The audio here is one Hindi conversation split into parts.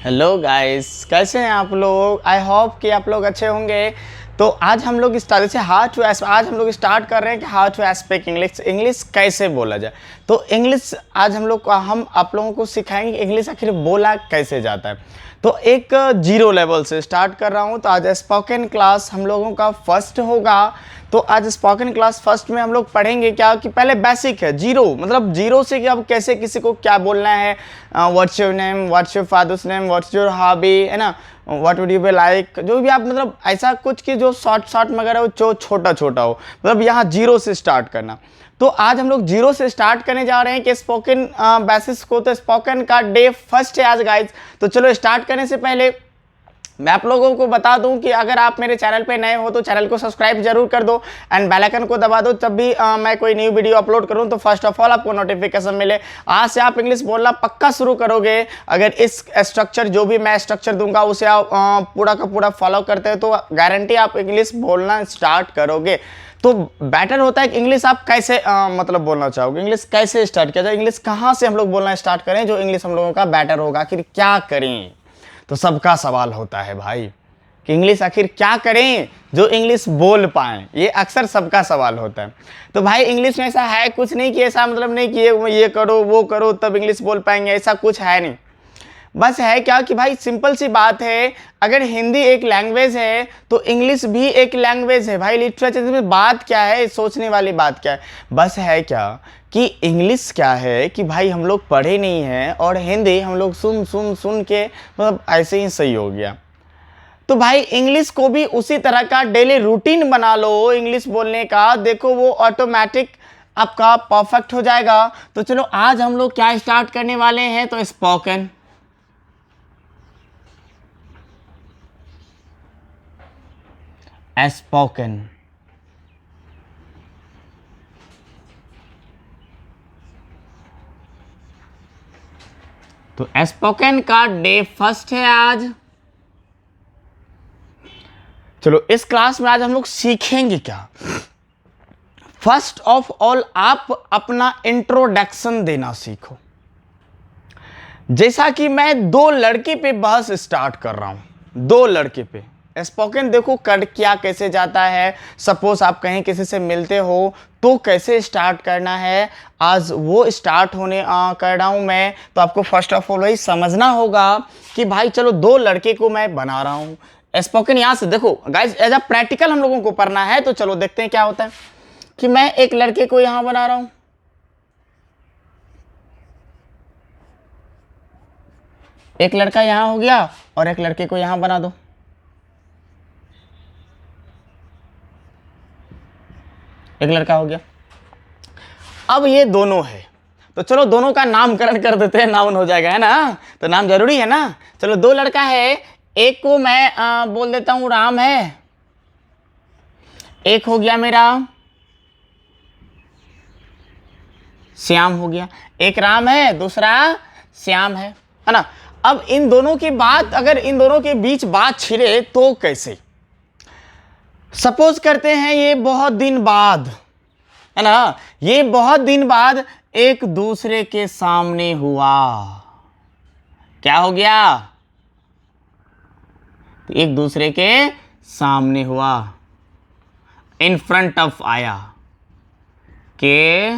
हेलो गाइस, कैसे हैं आप लोग। आई होप कि आप लोग अच्छे होंगे। तो आज हम लोग आज हम लोग स्टार्ट कर रहे हैं कि हाउ टू स्पीक इंग्लिश कैसे बोला जाए। तो इंग्लिश आज हम आप लोगों को सिखाएंगे इंग्लिश आखिर बोला कैसे जाता है। तो एक जीरो लेवल से स्टार्ट कर रहा हूँ। तो आज स्पोकन क्लास हम लोगों का फर्स्ट होगा। तो आज स्पोकन क्लास फर्स्ट में हम लोग पढ़ेंगे क्या कि पहले बेसिक है जीरो, मतलब जीरो से कि अब कैसे किसी को क्या बोलना है। What's your name, what's your father's name, what's your hobby, है ना, what would you be like, जो भी आप मतलब ऐसा कुछ कि जो शॉर्ट वगैरह हो, जो छोटा छोटा हो, मतलब यहाँ जीरो से स्टार्ट करना। तो आज हम लोग जीरो से स्टार्ट करने जा रहे हैं कि स्पोकन बेसिस को। तो स्पोकन का डे फर्स्ट है आज गाइज। तो चलो स्टार्ट करने से पहले मैं आप लोगों को बता दूं कि अगर आप मेरे चैनल पे नए हो तो चैनल को सब्सक्राइब जरूर कर दो एंड बेल आइकन को दबा दो। जब भी मैं कोई न्यू वीडियो अपलोड करूं तो फर्स्ट ऑफ ऑल आपको नोटिफिकेशन मिले। आज से आप इंग्लिश बोलना पक्का शुरू करोगे अगर इस स्ट्रक्चर, जो भी मैं स्ट्रक्चर दूंगा उसे आप पूरा का पूरा फॉलो करते हो तो गारंटी आप इंग्लिश बोलना स्टार्ट करोगे। तो बेटर होता है कि इंग्लिश आप कैसे मतलब बोलना चाहोगे, इंग्लिश कैसे स्टार्ट किया जाए, इंग्लिश कहाँ से हम लोग बोलना स्टार्ट करें जो इंग्लिश हम लोगों का बेटर होगा, आखिर क्या करें। तो सबका सवाल होता है भाई कि इंग्लिश आखिर क्या करें जो इंग्लिश बोल पाएं, ये अक्सर सबका सवाल होता है। तो भाई इंग्लिश में ऐसा है कुछ नहीं कि ऐसा मतलब नहीं कि ये करो वो करो तब इंग्लिश बोल पाएंगे, ऐसा कुछ है नहीं। बस है क्या कि भाई सिंपल सी बात है, अगर हिंदी एक लैंग्वेज है तो इंग्लिश भी एक लैंग्वेज है भाई। लिटरेचर में बात क्या है, सोचने वाली बात क्या है। बस है क्या कि इंग्लिश क्या है कि भाई हम लोग पढ़े नहीं हैं और हिंदी हम लोग सुन सुन सुन के मतलब ऐसे ही सही हो गया। तो भाई इंग्लिश को भी उसी तरह का डेली रूटीन बना लो इंग्लिश बोलने का, देखो वो ऑटोमेटिक आपका परफेक्ट हो जाएगा। तो चलो आज हम लोग क्या स्टार्ट करने वाले हैं, तो स्पोकन। स्पोकन तो स्पोकन का डे फर्स्ट है आज। चलो इस क्लास में आज हम लोग सीखेंगे क्या। फर्स्ट ऑफ ऑल आप अपना इंट्रोडक्शन देना सीखो। जैसा कि मैं दो लड़के पे बहस स्टार्ट कर रहा हूं, दो लड़के पे स्पोकन देखो कर क्या कैसे जाता है। सपोज आप कहीं किसी से मिलते हो तो कैसे स्टार्ट करना है, आज वो स्टार्ट होने कर रहा हूँ मैं। तो आपको फर्स्ट ऑफ ऑल वही समझना होगा कि भाई चलो दो लड़के को मैं बना रहा हूँ। स्पोकन यहाँ से देखो गाइज एज अ प्रैक्टिकल हम लोगों को पढ़ना है। तो चलो देखते हैं क्या होता है कि मैं एक लड़के को यहाँ बना रहा हूँ, एक लड़का यहाँ हो गया और एक लड़के को यहाँ बना दो। एक लड़का हो गया। अब ये दोनों है तो चलो दोनों का नामकरण कर देते हैं, नाउन हो जाएगा, है ना। तो नाम जरूरी है ना। चलो दो लड़का है, एक को मैं बोल देता हूं राम है, एक हो गया मेरा श्याम हो गया। एक राम है दूसरा श्याम है ना। अब इन दोनों की बात, अगर इन दोनों के बीच बात छिड़े तो कैसे। सपोज करते हैं ये बहुत दिन बाद, है ना, ये बहुत दिन बाद एक दूसरे के सामने हुआ। क्या हो गया, एक दूसरे के सामने हुआ, इन फ्रंट ऑफ आया, के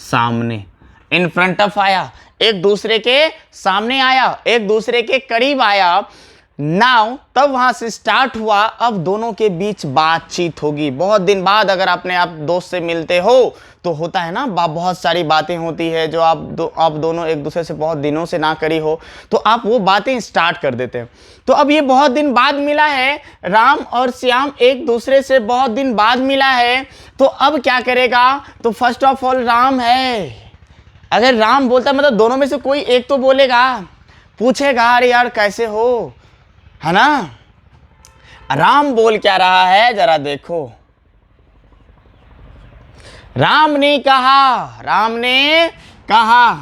सामने, इन फ्रंट ऑफ आया, एक दूसरे के सामने आया, एक दूसरे के करीब आया। नाउ तब वहां से स्टार्ट हुआ, अब दोनों के बीच बातचीत होगी। बहुत दिन बाद अगर अपने आप दोस्त से मिलते हो तो होता है ना, बहुत सारी बातें होती है जो आप दोनों एक दूसरे से बहुत दिनों से ना करी हो, तो आप वो बातें स्टार्ट कर देते हैं। तो अब ये बहुत दिन बाद मिला है, राम और श्याम एक दूसरे से बहुत दिन बाद मिला है। तो अब क्या करेगा, तो फर्स्ट ऑफ ऑल राम है, अगर राम बोलता मतलब दोनों में से कोई एक तो बोलेगा, पूछेगा अरे यार कैसे हो, है ना। राम बोल क्या रहा है जरा देखो। राम ने कहा, राम ने कहा,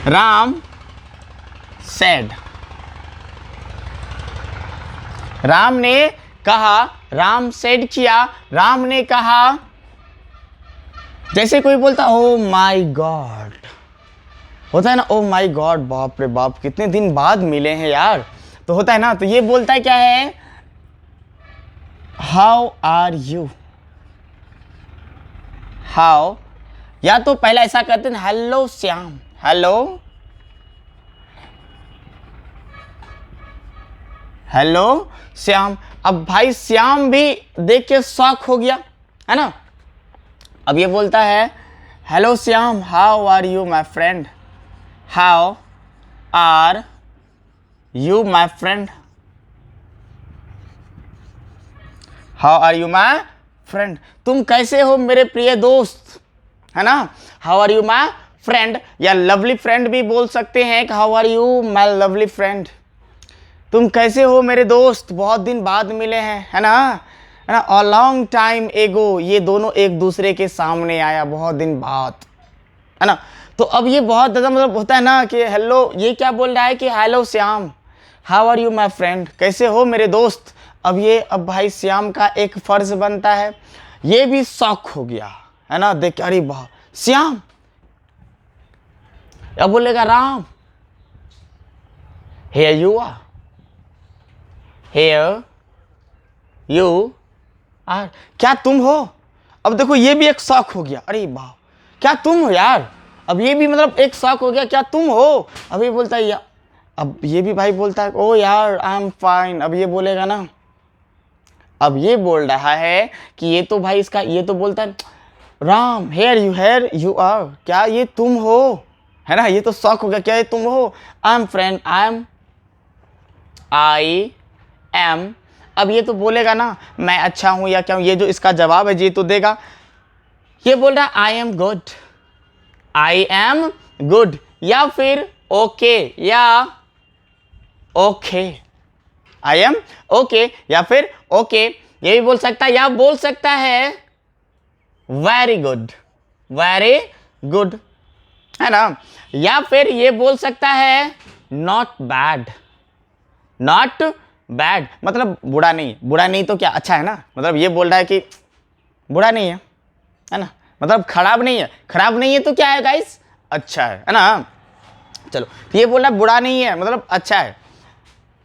राम सेड, राम ने कहा, राम सेड किया, राम ने कहा। जैसे कोई बोलता ओ माय गॉड, होता है ना, ओ माई गॉड, बाप रे बाप कितने दिन बाद मिले हैं यार, तो होता है ना। तो ये बोलता है क्या है, हाउ आर यू, हाउ, या तो पहला ऐसा करते हैं hello Shyam, hello, hello Shyam. अब भाई श्याम भी देख के शॉक हो गया, है ना। अब ये बोलता है hello Shyam, how are you my friend, how are you my friend, how are you my friend, तुम कैसे हो मेरे प्रिय दोस्त, है ना। How are you my friend, या लवली फ्रेंड भी बोल सकते हैं कि how are you my lovely friend, तुम कैसे हो मेरे दोस्त, बहुत दिन बाद मिले हैं, है ना, है ना। अ लॉन्ग टाइम एगो, ये दोनों एक दूसरे के सामने आया बहुत दिन बाद, है ना। तो अब ये बहुत ज़्यादा मतलब होता है ना कि हेलो, ये क्या बोल रहा है कि hello Shyam, how are you my friend, कैसे हो मेरे दोस्त। अब भाई श्याम का एक फर्ज बनता है, ये भी शॉक हो गया, है ना, देख अरे वाह श्याम। अब बोलेगा Ram, here you are, here you are, क्या तुम हो। अब देखो ये भी एक शॉक हो गया, अरे वाह क्या तुम हो यार। अब ये भी मतलब एक शॉक हो गया, क्या तुम हो। अब ये बोलता है यार, अब ये भी भाई बोलता है ओ यार आई एम फाइन। अब ये बोलेगा ना, अब ये बोल रहा है कि ये तो भाई इसका, ये तो बोलता है राम, हेयर यू आर, क्या ये तुम हो, है ना। ये तो शॉक हो गया, क्या ये तुम हो। I am friend, I am. अब ये तो बोलेगा ना मैं अच्छा हूं या क्या हूं, ये जो इसका जवाब है ये तो देगा। ये बोल रहा है आई am good, I am good, या फिर ओके, या ओके, आई एम ओके, या फिर ओके, ये भी बोल सकता है, या बोल सकता है वेरी गुड, वेरी गुड, है ना। या फिर ये बोल सकता है नॉट बैड, नॉट बैड, मतलब बुरा नहीं, बुरा नहीं तो क्या अच्छा है ना, मतलब ये बोल रहा है कि बुरा नहीं है ना, मतलब खराब नहीं है, खराब नहीं है तो क्या है गाइस, अच्छा है ना। चलो ये बोल रहा है बुरा नहीं है मतलब अच्छा है,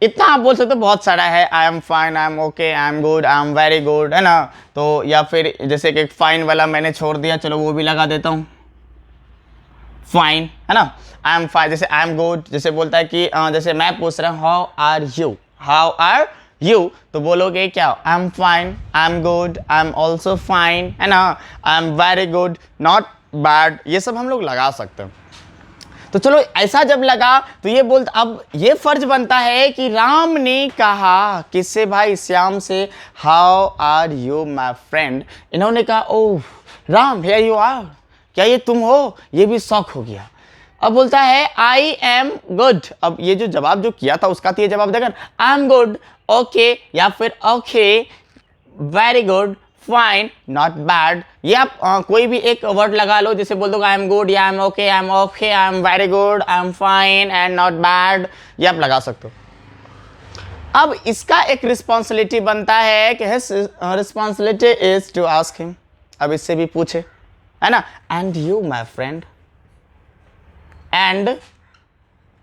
इतना आप बोल सकते हो, बहुत सारा है, आई am fine, I M okay, I am good, I am very good, है ना। तो या फिर जैसे कि फाइन वाला मैंने छोड़ दिया, चलो वो भी लगा देता हूँ, फाइन, है ना। आई एम फाइन, जैसे आई एम गुड, जैसे बोलता है कि जैसे मैं पूछ रहा हूँ how are you, how are you, तो बोलोगे क्या, I am fine, I am good, I am also fine, है ना, I am very good, not bad, ये सब हम लोग लगा सकते हैं। तो चलो ऐसा जब लगा तो ये बोलता, अब ये फर्ज बनता है कि राम ने कहा किससे भाई, श्याम से, how are you my friend. इन्होंने कहा oh Ram, here you are, क्या ये तुम हो। ये भी शॉक हो गया। अब बोलता है आई एम गुड। अब ये जो जवाब जो किया था उसका तो ये जवाब देगा आई एम गुड, ओके, या फिर okay, very good, fine, not bad. ये आप कोई भी एक वर्ड लगा लो, जैसे बोल दो आई एम गुड, या I am okay, I am okay, I am very good, I am fine and not bad, ये आप लगा सकते हो। अब इसका एक रिस्पॉन्सिबिलिटी बनता है कि responsibility is to ask him, अब इससे भी पूछे, है ना, and you my friend, and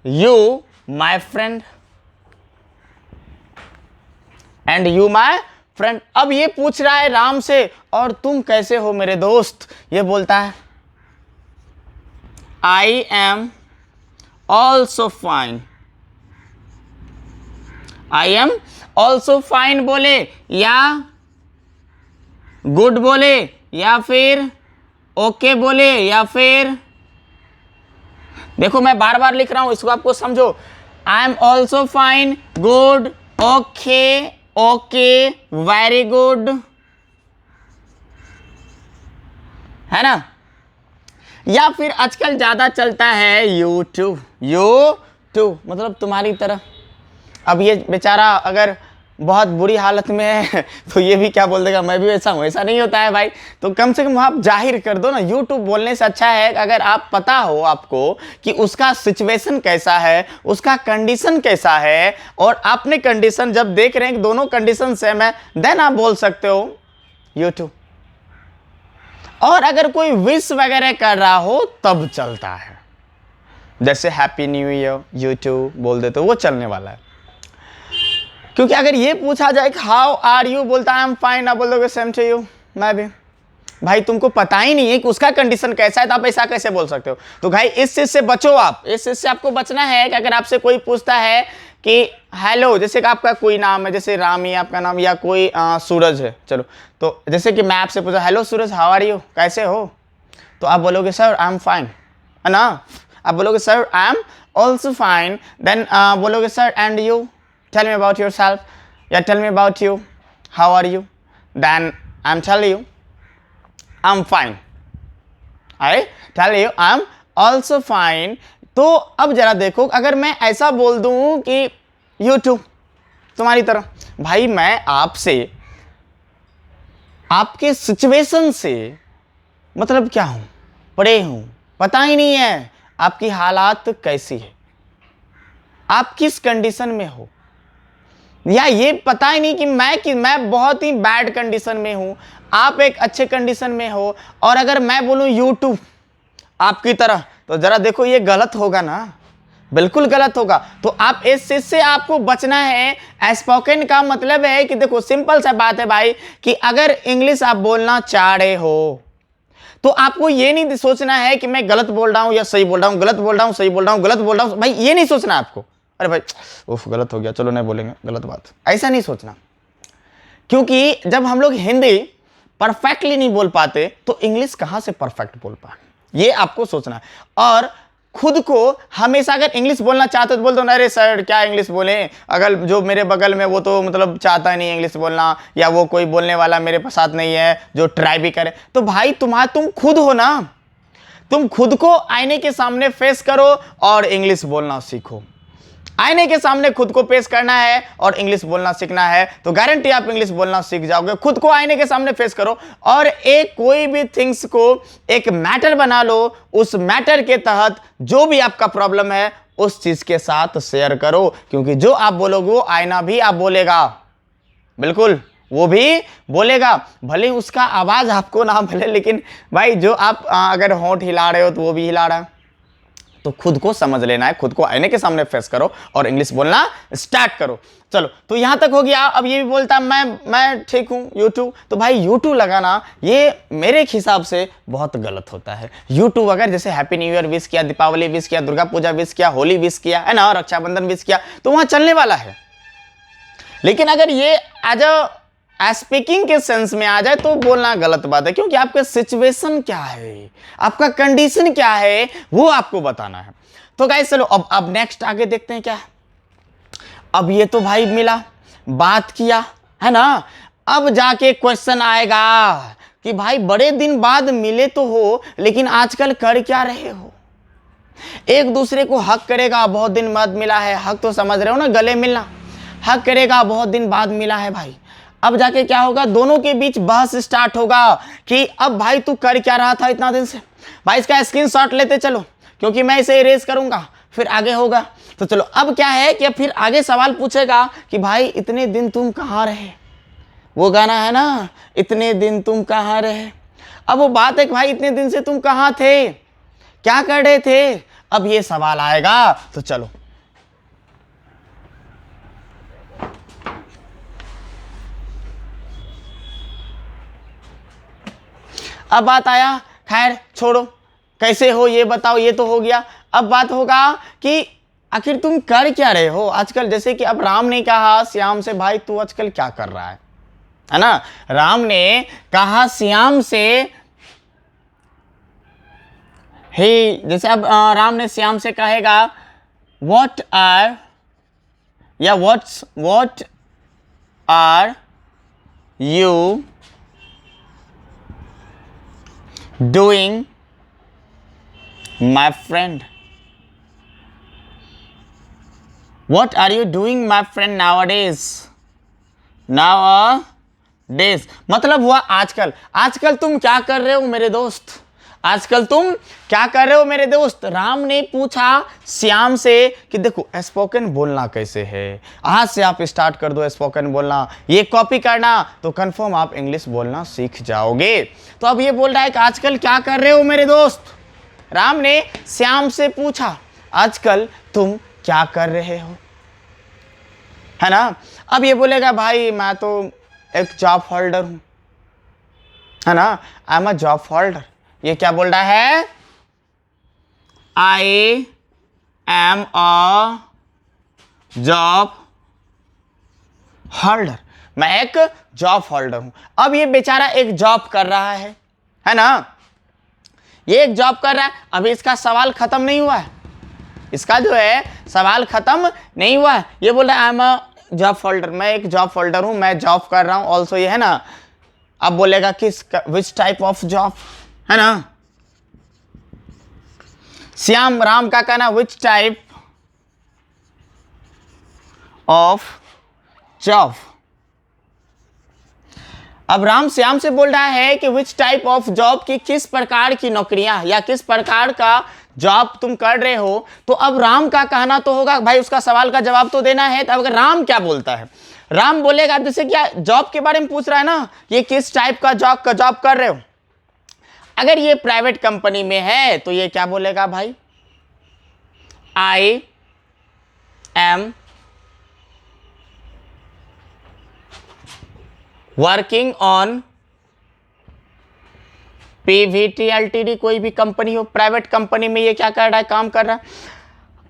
you my friend, and you my friend. अब ये पूछ रहा है राम से, और तुम कैसे हो मेरे दोस्त। ये बोलता है आई am also fine, I am also fine बोले, या गुड बोले, या फिर ओके बोले, या फिर देखो मैं बार बार लिख रहा हूं इसको, आपको समझो, आई am also fine, good, okay, okay, very good, है ना। या फिर आजकल ज्यादा चलता है यू टू, यू टू मतलब तुम्हारी तरह। अब ये बेचारा अगर बहुत बुरी हालत में है तो ये भी क्या बोल देगा, मैं भी वैसा हूँ। ऐसा नहीं होता है भाई, तो कम से कम आप जाहिर कर दो ना। यूट्यूब बोलने से अच्छा है अगर आप पता हो आपको कि उसका सिचुएशन कैसा है, उसका कंडीशन कैसा है, और आपने कंडीशन जब देख रहे हैं कि दोनों कंडीशन सेम है, देन आप बोल सकते हो यूट्यूब। और अगर कोई विश वगैरह कर रहा हो तब चलता है, जैसे happy new year you too बोल देते हो, वो चलने वाला है। क्योंकि अगर ये पूछा जाए कि हाउ आर यू, बोलता आई एम फाइन, आप बोल दोगे सेम टू यू, मैं भी। भाई तुमको पता ही नहीं है कि उसका कंडीशन कैसा है, तो आप ऐसा कैसे बोल सकते हो? तो भाई इस चीज से बचो आप, इस चीज से आपको बचना है कि अगर आपसे कोई पूछता है कि हेलो, जैसे कि आपका कोई नाम है, जैसे रामी आपका नाम, या कोई सूरज है, चलो, तो जैसे कि मैं आपसे पूछा hello Suraj how are you, कैसे हो, तो आप बोलोगे सर आई एम फाइन, है ना? आप बोलोगे sir I am also fine, then बोलोगे sir and you, tell me about yourself, या tell me about you, how are you, then I am tell you I'm fine. I tell you I'm also fine. तो अब जरा देखो, अगर मैं ऐसा बोल दूं कि you too, तुम्हारी तरह, भाई मैं आपसे, आपके सिचुएशन से मतलब क्या हूं, पड़े हूं, पता ही नहीं है आपकी हालात कैसी है, आप किस कंडीशन में हो, या ये पता ही नहीं कि मैं बहुत ही बैड कंडीशन में हूं, आप एक अच्छे कंडीशन में हो, और अगर मैं बोलूं यू टू, आपकी तरह, तो जरा देखो ये गलत होगा ना, बिल्कुल गलत होगा। तो आप इस चीज से आपको बचना है। स्पोकन का मतलब है कि देखो सिंपल सा बात है भाई, कि अगर इंग्लिश आप बोलना चाह रहे हो तो आपको ये नहीं सोचना है कि मैं गलत बोल रहा हूं या सही बोल रहा हूं, गलत बोल रहा हूं सही बोल रहा हूं, गलत बोल रहा हूं, भाई ये नहीं सोचना आपको, अरे भाई उफ गलत हो गया, चलो नहीं बोलेंगे, गलत बात, ऐसा नहीं सोचना। क्योंकि जब हम लोग हिंदी परफेक्टली नहीं बोल पाते तो इंग्लिश कहां से परफेक्ट बोल पाए, ये आपको सोचना है। और खुद को हमेशा अगर इंग्लिश बोलना चाहते तो बोल दो, अरे सर क्या इंग्लिश बोले, अगर जो मेरे बगल में वो तो मतलब चाहता नहीं इंग्लिश बोलना, या वो कोई बोलने वाला मेरे साथ नहीं है जो ट्राई भी करे, तो भाई तुम खुद हो ना, तुम खुद को आईने के सामने फेस करो और इंग्लिश बोलना सीखो। आईने के सामने खुद को पेश करना है और इंग्लिश बोलना सीखना है, तो गारंटी आप इंग्लिश बोलना सीख जाओगे। खुद को आईने के सामने फेस करो और एक कोई भी थिंग्स को एक मैटर बना लो, उस मैटर के तहत जो भी आपका प्रॉब्लम है उस चीज के साथ शेयर करो, क्योंकि जो आप बोलोगे वो आईना भी आप बोलेगा, बिल्कुल वो भी बोलेगा, भले उसका आवाज आपको ना मिले, लेकिन भाई जो आप अगर होंठ हिला रहे हो तो वो भी हिला रहा है। तो खुद को समझ लेना है, खुद को आईने के सामने फेस करो और इंग्लिश बोलना स्टार्ट करो। चलो तो यहां तक हो गया। अब ये भी बोलता मैं ठीक हूं यूट्यूब, तो भाई यूट्यूब लगाना ये मेरे हिसाब से बहुत गलत होता है। यूट्यूब अगर जैसे हैप्पी न्यू ईयर विश किया, दीपावली विश किया, दुर्गा पूजा विश किया, होली विश किया, है ना, रक्षाबंधन विश किया, तो वहां चलने वाला है। लेकिन अगर ये एज अ स्पीकिंग के सेंस में आ जाए तो बोलना गलत बात है, क्योंकि आपका सिचुएशन क्या है, आपका कंडीशन क्या है, वो आपको बताना है। तो गाइस चलो अब नेक्स्ट आगे देखते हैं क्या। अब ये तो भाई मिला, बात किया, है ना, अब जाके क्वेश्चन आएगा कि भाई बड़े दिन बाद मिले तो हो, लेकिन आजकल कर क्या रहे हो। एक दूसरे को हक करेगा, बहुत दिन बाद मिला है, हक तो समझ रहे हो ना, गले मिलना, हक करेगा, बहुत दिन बाद मिला है भाई। अब जाके क्या होगा, दोनों के बीच बहस स्टार्ट होगा कि अब भाई तू कर क्या रहा था इतना दिन से। भाई इसका स्क्रीनशॉट लेते चलो, क्योंकि मैं इसे इरेज करूंगा, फिर आगे होगा। तो चलो अब क्या है कि फिर आगे सवाल पूछेगा कि भाई इतने दिन तुम कहाँ रहे, वो गाना है ना, इतने दिन तुम कहाँ रहे। अब वो बात है कि भाई इतने दिन से तुम कहाँ थे, क्या कर रहे थे, अब ये सवाल आएगा। तो चलो अब बात आया, खैर छोड़ो, कैसे हो ये बताओ, ये तो हो गया। अब बात होगा कि आखिर तुम कर क्या रहे हो आजकल। जैसे कि अब राम ने कहा श्याम से, भाई तू आजकल क्या कर रहा है ना। राम ने कहा श्याम से, हे, जैसे अब राम ने श्याम से कहेगा व्हाट आर या what are you doing my friend, what are you doing my friend nowadays मतलब हुआ आजकल तुम क्या कर रहे हो मेरे दोस्त, आजकल तुम क्या कर रहे हो मेरे दोस्त। राम ने पूछा श्याम से कि देखो स्पोकन बोलना कैसे है, आज से आप स्टार्ट कर दो स्पोकन बोलना, ये कॉपी करना तो कंफर्म आप इंग्लिश बोलना सीख जाओगे। तो अब ये बोल रहा है कि आजकल क्या कर रहे हो मेरे दोस्त। राम ने श्याम से पूछा, आजकल तुम क्या कर रहे हो, है ना। अब ये बोलेगा भाई मैं तो एक जॉब होल्डर हूं, है ना, I am a job holder. ये क्या बोल रहा है, I am a job holder, मैं एक जॉब होल्डर हूं। अब ये बेचारा एक जॉब कर रहा है ना, ये एक जॉब कर रहा है। अभी इसका सवाल खत्म नहीं हुआ है, इसका जो है सवाल खत्म नहीं हुआ है। ये बोल रहा है I am a job holder, मैं एक जॉब होल्डर हूं, मैं जॉब कर रहा हूं ऑल्सो, ये है ना। अब बोलेगा किस, विच टाइप ऑफ जॉब, है ना। श्याम राम का कहना विच टाइप ऑफ जॉब। अब राम श्याम से बोल रहा है कि विच टाइप ऑफ जॉब, की किस प्रकार की नौकरियां या किस प्रकार का जॉब तुम कर रहे हो। तो अब राम का कहना तो होगा भाई, उसका सवाल का जवाब तो देना है। तो अगर राम क्या बोलता है, राम बोलेगा जैसे क्या जॉब के बारे में पूछ रहा है ना, ये किस टाइप का जॉब कर रहे हो। अगर ये प्राइवेट कंपनी में है तो ये क्या बोलेगा भाई, I am working on Pvt LTD, कोई भी कंपनी हो, प्राइवेट कंपनी में ये क्या कर रहा है, काम कर रहा है।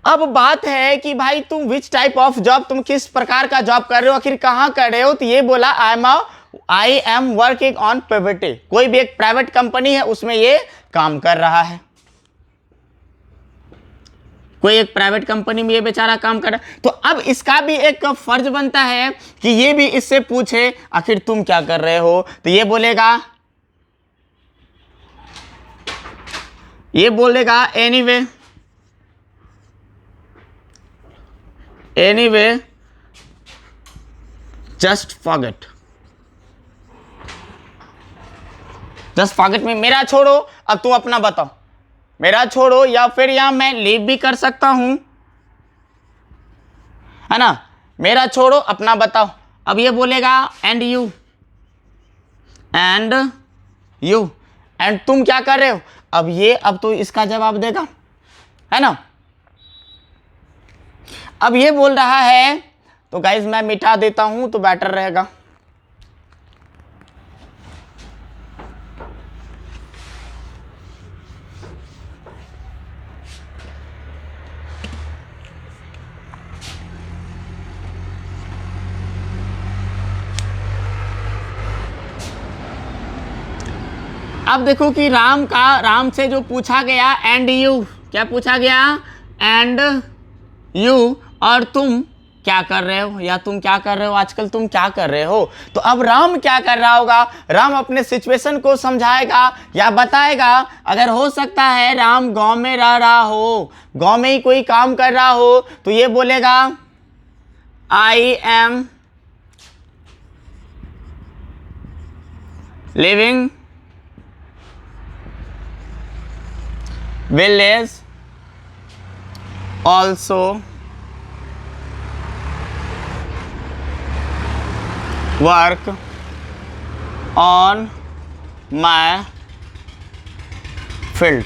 अब बात है कि भाई तुम विच टाइप ऑफ जॉब, तुम किस प्रकार का जॉब कर रहे हो, आखिर कहां कर रहे हो। तो ये बोला I am working on Pvt, कोई भी एक प्राइवेट कंपनी है उसमें ये काम कर रहा है, कोई एक प्राइवेट कंपनी में ये बेचारा काम कर रहा है। तो अब इसका भी एक फर्ज बनता है कि ये भी इससे पूछे आखिर तुम क्या कर रहे हो। तो ये बोलेगा एनीवे जस्ट फॉरगेट में, मेरा छोड़ो, अब तुम अपना बताओ, मेरा छोड़ो, या फिर यहां मैं लीव भी कर सकता हूं, है ना, मेरा छोड़ो अपना बताओ। अब ये बोलेगा एंड यू एंड तुम क्या कर रहे हो। अब तो इसका जवाब देगा, है ना। अब ये बोल रहा है, तो गाइज मैं मिटा देता हूं तो बेटर रहेगा। अब देखो कि राम से जो पूछा गया एंड यू, क्या पूछा गया, एंड यू, और तुम क्या कर रहे हो, या तुम क्या कर रहे हो, आजकल तुम क्या कर रहे हो। तो अब राम क्या कर रहा होगा, राम अपने सिचुएशन को समझाएगा या बताएगा। अगर हो सकता है राम गांव में रह रहा हो, गांव में ही कोई काम कर रहा हो, तो ये बोलेगा I am living village, also work on my field।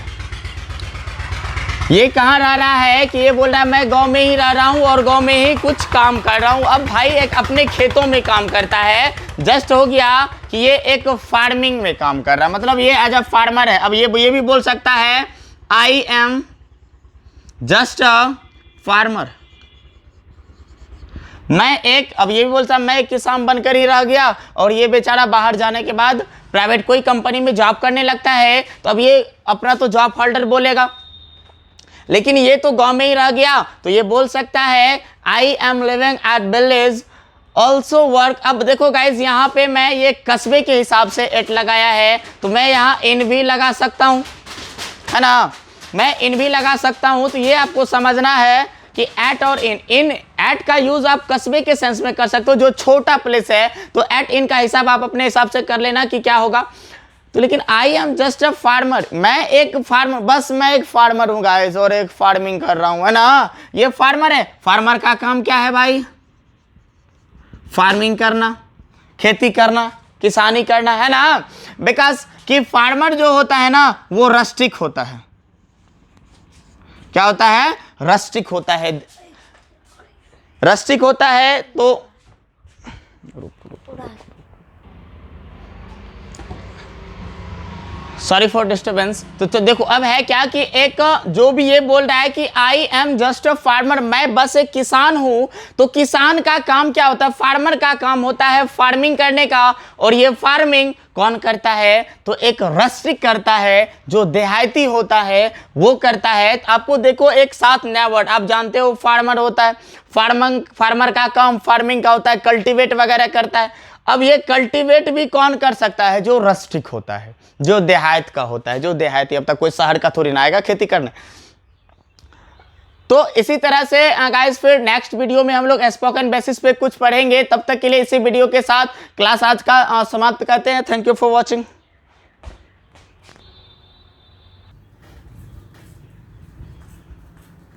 ये कहाँ रह रहा है कि ये बोल रहा है मैं गांव में ही रह रहा हूँ और गांव में ही कुछ काम कर रहा हूँ। अब भाई एक अपने खेतों में काम करता है, जस्ट हो गया कि ये एक फार्मिंग में काम कर रहा है, मतलब ये एज अ फार्मर है। अब ये भी बोल सकता है I am just a farmer, मैं एक, अब ये भी बोलता मैं एक किसान बनकर ही रह गया और ये बेचारा बाहर जाने के बाद प्राइवेट कोई कंपनी में जॉब करने लगता है, तो अब ये अपना तो जॉब होल्डर बोलेगा, लेकिन ये तो गांव में ही रह गया, तो ये बोल सकता है I am living at village also work. अब देखो गाइज, यहाँ पे मैं ये कस्बे के हिसाब से एट लगाया है, तो मैं यहाँ इन भी लगा सकता हूँ, है ना, मैं इन भी लगा सकता हूं। तो ये आपको समझना है कि एट और इन एट का यूज आप कस्बे के सेंस में कर सकते हो, जो छोटा प्लेस है, तो एट इन का हिसाब आप अपने हिसाब से कर लेना कि क्या होगा। तो लेकिन I am just a farmer, मैं एक फार्मर, बस मैं एक फार्मर हूं गाइस और एक फार्मिंग कर रहा हूं, है ना। ये फार्मर है, फार्मर का काम क्या है भाई, फार्मिंग करना, खेती करना, किसानी करना, है ना। बिकॉज कि फार्मर जो होता है ना वो रस्टिक होता है, क्या होता है, रस्टिक होता है, रस्टिक होता है। तो सॉरी फॉर डिस्टर्बेंस। तो देखो अब है क्या कि एक जो भी ये बोल रहा है कि I am just a farmer, मैं बस एक किसान हूं। तो किसान का काम क्या होता है, फार्मर का काम होता है फार्मिंग करने का। और ये फार्मिंग कौन करता है, तो एक रस्टिक करता है, जो देहाती होता है वो करता है। आपको देखो एक साथ नया वर्ड, आप जानते हो फार्मर होता है, फार्मर का काम फार्मिंग का होता है, कल्टीवेट वगैरह करता है। अब ये कल्टीवेट भी कौन कर सकता है, जो रस्टिक होता है, जो देहात का होता है, जो देहाती। अब तक कोई शहर का थोड़ी ना आएगा खेती करने। तो इसी तरह से गाइस फिर नेक्स्ट वीडियो में हम लोग स्पोकन बेसिस पे कुछ पढ़ेंगे। तब तक के लिए इसी वीडियो के साथ क्लास आज का समाप्त करते हैं। Thank you for watching.